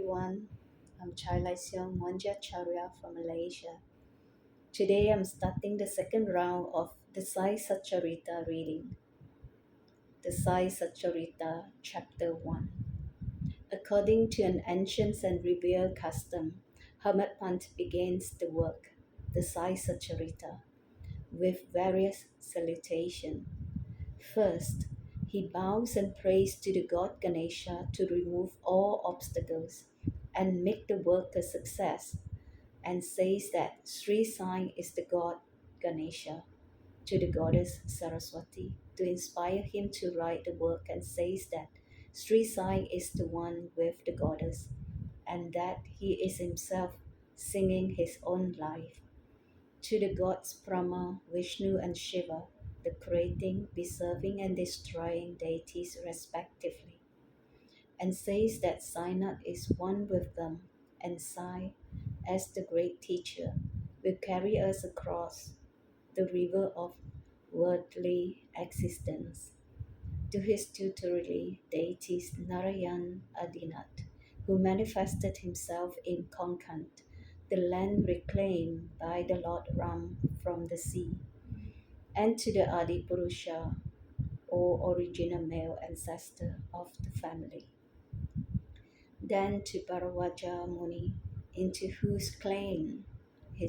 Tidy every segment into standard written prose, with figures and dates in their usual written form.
everyone. I'm Mohanji Acharyas from Malaysia. Today I'm starting the second round of the Sai Satcharitra reading. The Sai Satcharitra, Chapter 1. According to an ancient and revered custom, Hermit Pant begins the work, the Sai Satcharitra, with various salutations. First, he bows and prays to the god Ganesha to remove all obstacles and make the work a success, and says that Sri Sai is the god Ganesha to the goddess Saraswati to inspire him to write the work, and says that Sri Sai is the one with the goddess and that he is himself singing his own life. To the gods Brahma, Vishnu, and Shiva, the creating, preserving, and destroying deities respectively, and says that Sainath is one with them, and Sai, as the great teacher, will carry us across the river of worldly existence. To his tutelary deities Narayan Adinath, who manifested himself in Konkan, the land reclaimed by the Lord Ram from the sea, and to the Adi Purusha, or original male ancestor of the family. Then to Bharavaja Muni, into whose claim he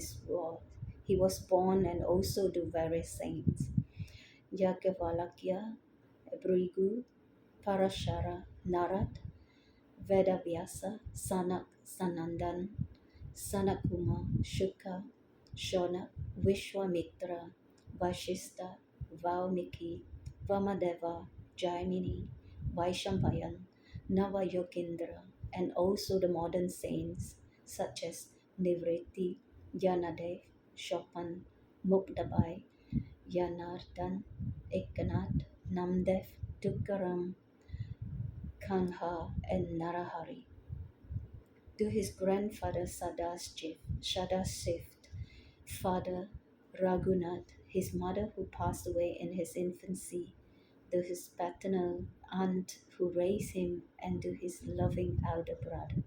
was born, and also to various saints, Yagyavalakya, Brigu, Parashara, Narad, Vedavyasa, Sanak, Sanandan, Sanakuma, Shuka, Shonak, Vishwamitra, Vashista, Valmiki, Vamadeva, Jaimini, Vaishambhayan, Navayogindra, and also the modern saints such as Nivriti, Janadev, Chopin, Muktabai, Yanardhan, Ekanath, Namdev, Tukaram, Kanha, and Narahari. To his grandfather Sadashiv, father Raghunath, his mother who passed away in his infancy, to his paternal aunt who raised him, and to his loving elder brother.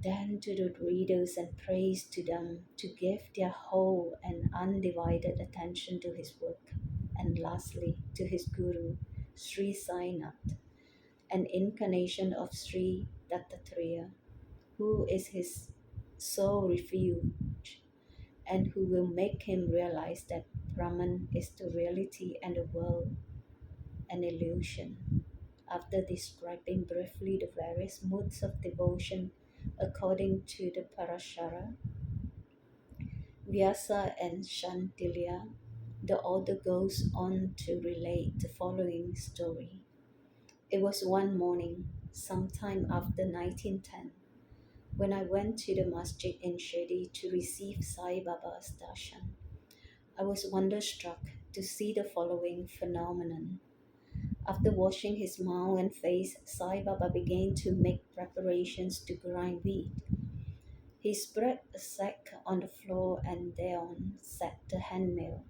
Then to the readers, and praise to them to give their whole and undivided attention to his work. And lastly, to his guru, Sri Sai Nath, an incarnation of Sri Dattatreya, who is his sole refuge, and who will make him realize that Brahman is the reality and the world an illusion. After describing briefly the various modes of devotion according to the Parashara, Vyasa, and Shantilya, the author goes on to relate the following story. It was one morning, sometime after 1910, when I went to the masjid in Shirdi to receive Sai Baba's darshan. I was wonderstruck to see the following phenomenon. After washing his mouth and face, Sai Baba began to make preparations to grind wheat. He spread a sack on the floor, and thereon sat the handmill.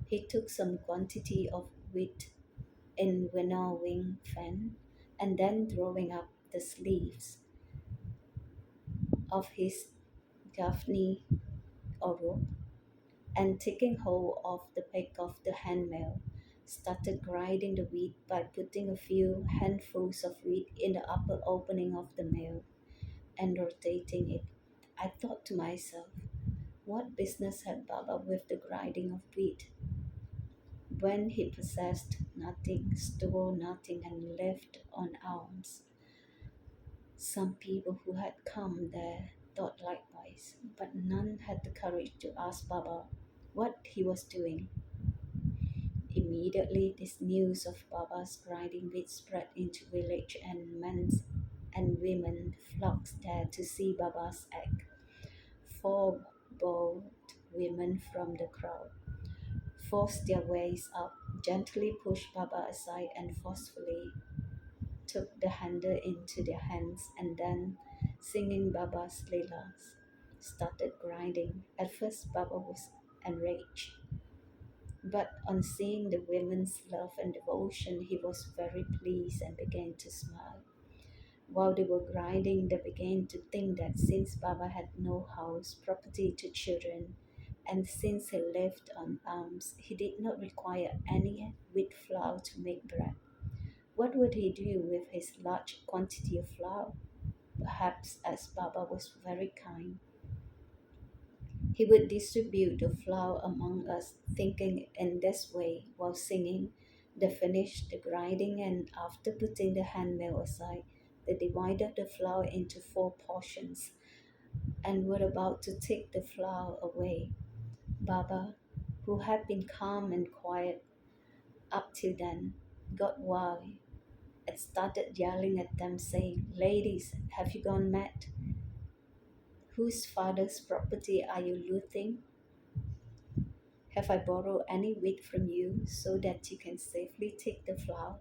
He took some quantity of wheat in winnowing fan, and then drawing up the sleeves of his gafni or rope, and taking hold of the peak of the handmill, started grinding the wheat by putting a few handfuls of wheat in the upper opening of the mill and rotating it. I thought to myself, what business had Baba with the grinding of wheat, when he possessed nothing, stole nothing, and lived on alms? Some people who had come there thought likewise, but none had the courage to ask Baba what he was doing. Immediately this news of Baba's grinding wheat spread into village, and men and women flocked there to see Baba's act. Four bold women from the crowd forced their ways up, gently pushed Baba aside, and forcefully took the handle into their hands, and then, singing Baba's leelas, started grinding. At first Baba was enraged, but on seeing the women's love and devotion, he was very pleased and began to smile. While they were grinding, they began to think that since Baba had no house, property to children, and since he lived on alms, he did not require any wheat flour to make bread. What would he do with his large quantity of flour? Perhaps, as Baba was very kind, he would distribute the flour among us, thinking in this way while singing. They finished the grinding, and after putting the handmill aside, they divided the flour into 4 portions and were about to take the flour away. Baba, who had been calm and quiet up till then, got wild and started yelling at them, saying, "Ladies, have you gone mad? Whose father's property are you looting? Have I borrowed any wheat from you so that you can safely take the flour?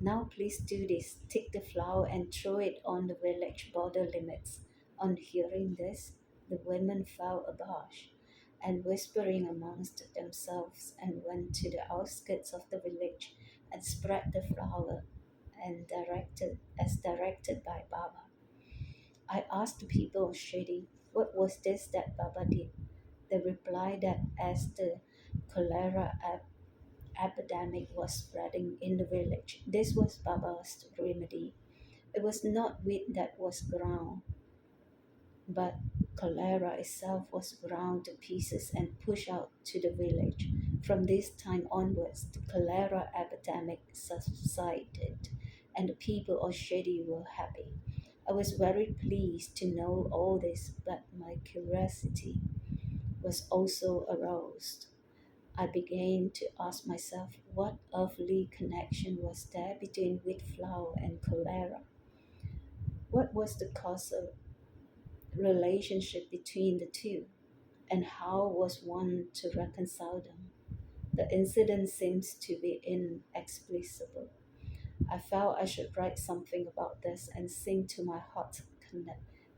Now please do this. Take the flour and throw it on the village border limits." On hearing this, the women felt abashed and whispering amongst themselves and went to the outskirts of the village and spread the flour and directed by Baba. I asked the people of Shirdi, what was this that Baba did? They replied that as the cholera epidemic was spreading in the village, this was Baba's remedy. It was not wheat that was ground, but cholera itself was ground to pieces and pushed out to the village. From this time onwards, the cholera epidemic subsided, and the people of Shady were happy. I was very pleased to know all this, but my curiosity was also aroused. I began to ask myself what earthly connection was there between wheat flour and cholera. What was the causal relationship between the two, and how was one to reconcile them? The incident seems to be inexplicable. I felt I should write something about this and sing to my heart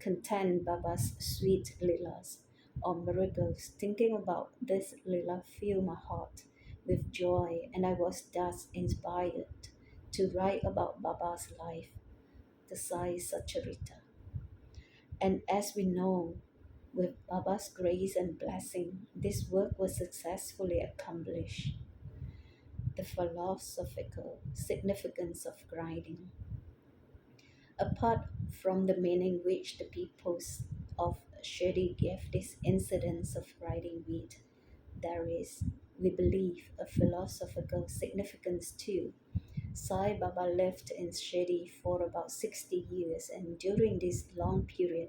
content Baba's sweet lilas or miracles. Thinking about this lila filled my heart with joy, and I was thus inspired to write about Baba's life, the Sai Satcharitra. And as we know, with Baba's grace and blessing, this work was successfully accomplished. The philosophical significance of grinding. Apart from the meaning which the peoples of Shirdi gave this incidence of grinding wheat, there is, we believe, a philosophical significance too. Sai Baba lived in Shirdi for about 60 years, and during this long period,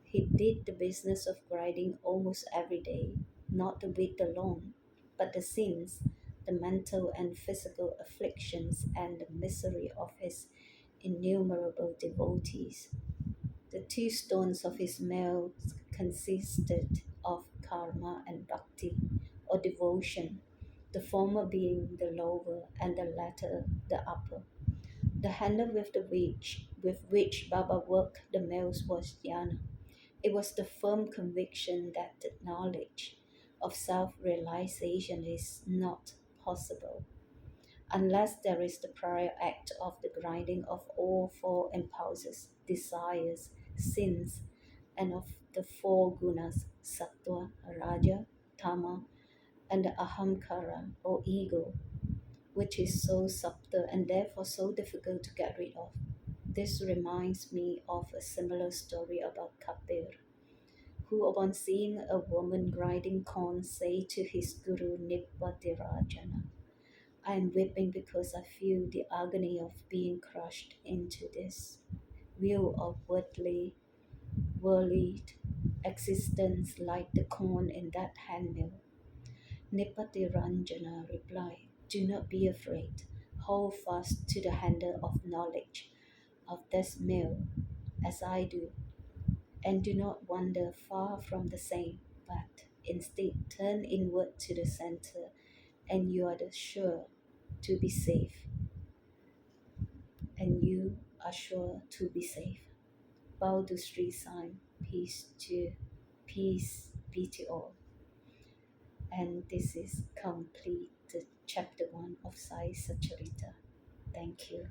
he did the business of grinding almost every day, not the wheat alone, but the sins, the mental and physical afflictions, and the misery of his innumerable devotees. The two stones of his mill consisted of karma and bhakti, or devotion, the former being the lower and the latter the upper. The handle with which Baba worked the mills was jnana. It was the firm conviction that the knowledge of self-realization is not possible unless there is the prior act of the grinding of all 4 impulses, desires, sins, and of the 4 gunas, sattva, raja, tama, and the ahamkara or ego, which is so subtle and therefore so difficult to get rid of. This reminds me of a similar story about Kabir, who upon seeing a woman grinding corn say to his guru Nippatirajana, "I am weeping because I feel the agony of being crushed into this wheel of worldly existence like the corn in that handmill." Nipatiranjana replied, "Do not be afraid. Hold fast to the handle of knowledge of this mill as I do, and do not wander far from the same, but instead turn inward to the center, and you are sure to be safe. And you are sure to be safe." Bow to Sri Sai. Peace be to all. And this is complete the chapter 1 of Sai Satcharitra. Thank you.